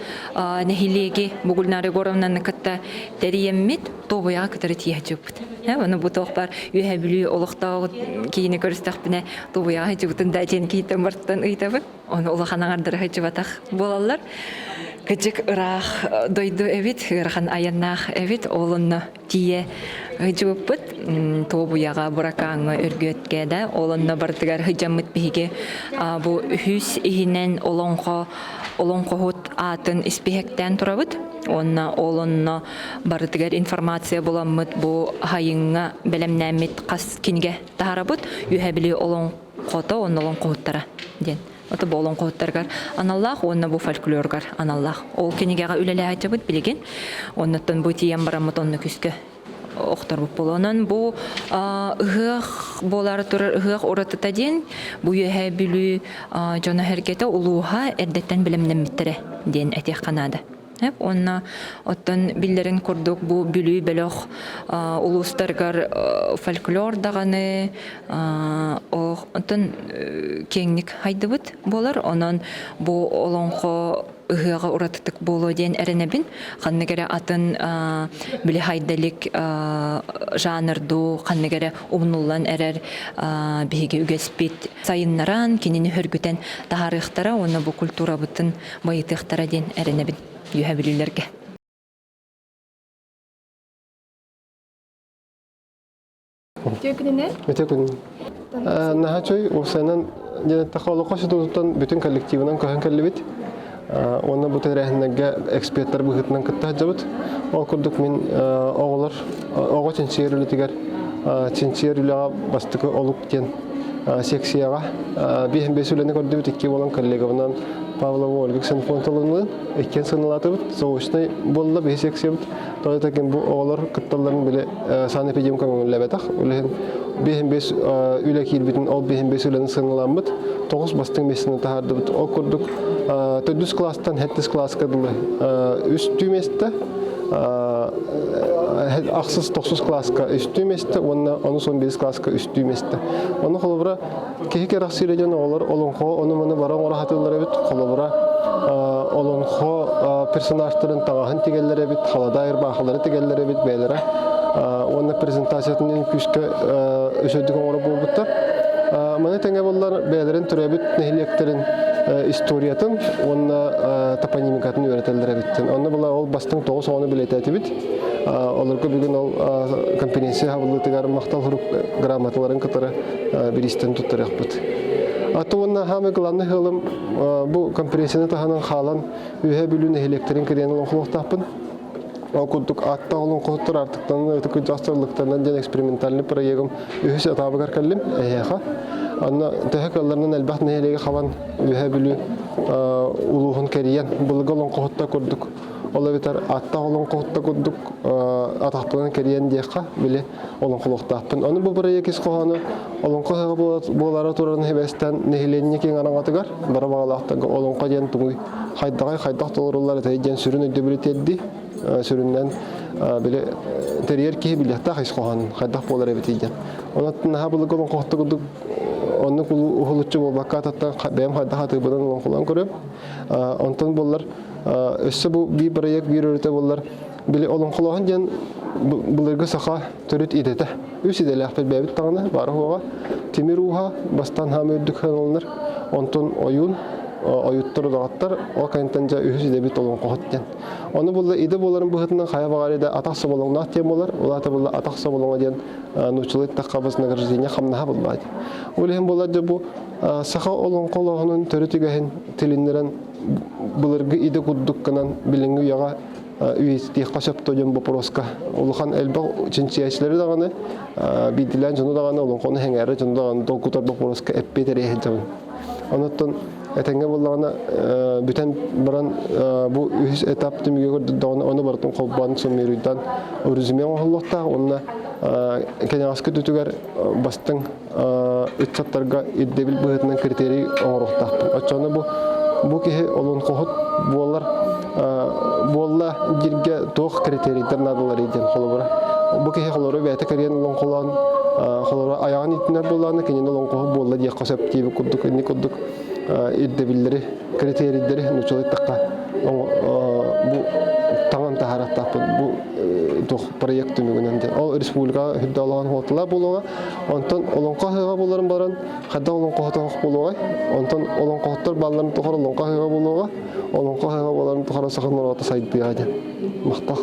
нехилеги бугулнары горомнан кытта териеммит тобуя кытыры тиячыпт. Аны бу тохпар үйе билүү олуктау кийини көрүстөхпүнө тобуя хажыбытын дажен кийтен барттан ыйтабы. Оны улаханаңардыр хажыбатак болалар. Кычык ырах дойду эбит, ырхан аяннах эбит, олонно тие жууппут, тобуяга буракаңы өргөткө да, олонно бартыгар хыжаммыт биге, бу хүс ихинен олонхот атын испехектен турабыт, онна олонно бартыгар информация буламмыт, бу хайыңга белемнәмит кас кинге тахарабыт, үйе олонхото, онна олонхоттара ден. Ото болон коттаргар аналлах, онна бу фольклоргар аналлах. Ол кенегега үлеле айтабыт билеген. Оннаттан бу тием барамыт онны күскө оқтар буп болонан бу ыгых болар турар ыгых оратыта ден бу үйе билүү жана херкете улууха эрдеттен билемнен миттере ден этек канада. Онна оттан биллерин курдук бу бүлүү белох улустаргар фольклор даганы оттан кеңник хайдыбыт болар. Онан бу олонхо ыгыга уратытык боло ден эренебин. Ханнегере атын биле хайдалик жанрду ханнегере умнуллан эрер биге үгеспит сайыннаран кинини хөргүтен тахарыхтара онна бу культура бутын байытыхтара ден эренебин. Үйе билүүлерге. Төкүнүнө? Төкүнүнө. Нахачой усанан жанатта холокош тутан бүтүн коллективинен көһөн келбит. Оны бу терәһнәгә эксперттар быгытнан кытта жабыт. Ол курдук мен оголор, ого ченчерүле тигәр, ченчерүле бастыкы олук кен секцияга бихем бесүлене көрдүбүт икки болон коллегавынан Павлова Ольга Ксенфонтовна экен сыналатыбыт, соочный болла бе секциябыт. Тойтакен бу оголор кытталларын биле санэпидем көңүлләбетак. Үлен бихем бес үле килбитин ол бихем бесүлене сыналамбыт. 9 бастың месине тахардыбыт. Ол курдук 4 класстан 7 класска дылы үстү месте ақсыз 9 класска үстү месте, оны 15 класска үстү месте. Оны холобра кеке рахсирежен олар олонхо оны мына баран ора хатылар бит холобра олонхо персонаждарын тагын тигеллер бит халадайыр бахалары тигеллер бит бәйләре. Оны презентациянын күскә өсөдүк ора булдыктар. Мына тәңгә буллар бәйләрен төрәбит нехилектерин историятын, оны топонимикатын өйрәтәләр бит. Оны була ол бастың 9 оны билетәти бит. Оларга бүген ол конференция хабылы тигәр мактал хурук грамоталарын кытары биристен туттырак бит. Атуынна хамы главный хылым бу конференцияны таханан халан үйе билүүнү электрин киренин охлуктапын. Окудук атта олон коттор артыктан өтүк жастарлыктан жан экспериментальный проектым үйөс атабыгар келдим. Анна техникаларынан албат нелеге хаван үйе билүү улугун кериен булголон котта көрдүк. Ол битер атта олон котта көрдүк атактан кериен дияка биле олон колоктапын. Аны бу проект исханы олон кога болара туран хебестен нехиленне кең араңатыгар бара багалактан олон каден тугуй хайдагай хайдак толорлар тайжен сүрүн өдөбүлетедди. süründen bile teriyer ki bilyahta hays kohan kaddak bolar ebetigen. Onatın ha buluk olan kohtu kuduk onu kulu uhulutçu bolbakka tatta benim hadda hatı budan olan kulan görüp ondan bollar össe bu bir proyekt bir ürete bollar bile olan kulan gen bularga saha törüt idete. Üç idele ahpet bebit tağına barı hoğa timir uha bastan hamördük hanollar ondan oyun oyutturu dağıttar o kayıntanca ühüs idebit olan kohutken. Onu bulla ide boların buhutundan kaya bağarıda ataqsa bolong nahtiyem bolar. Olata bulla ataqsa bolong diyen nuçulit takabız nagarjine xamnaha bullaydı. Olehen bolar bu saha olan kolağının törütügehin tilindiren bularga ide kuddukkanan bilingi yağa üyesti qaşap tojan boporoska. Uluhan elba cinsiyaçları dağını bidilen jonu dağını olan konu hengeri jonu dağını dokutar boporoska eppe terehe jaman. Ondan etenge bollana bütün baran bu üç etap tümüge gördü onu baratın kolban sömürüden örüzüme Allah'ta onunla kene askı tütüger bastın üç sattarga iddebil bıhıtının kriteri oğruqta. Açana bu ki olun kohut bolla girge toğ kriteriler nadılar idden kolubara. Bu ki koluru beyte kariyen olan kolan koluru ayağın itiner bollana kene olun kohut bolla diye kasap gibi kudduk inni kudduk iddebilleri kriterileri nuçulit takka bu tamam taharatta bu toh proyekt tümügünden o respublika hüdde olan hotla buluğa ondan olan kahıga buların baran hadda olan kahıga buluğa ondan olan kahıtlar balların tohar olan kahıga buluğa olan kahıga buların tohara sakın orata saydı yani maqtaq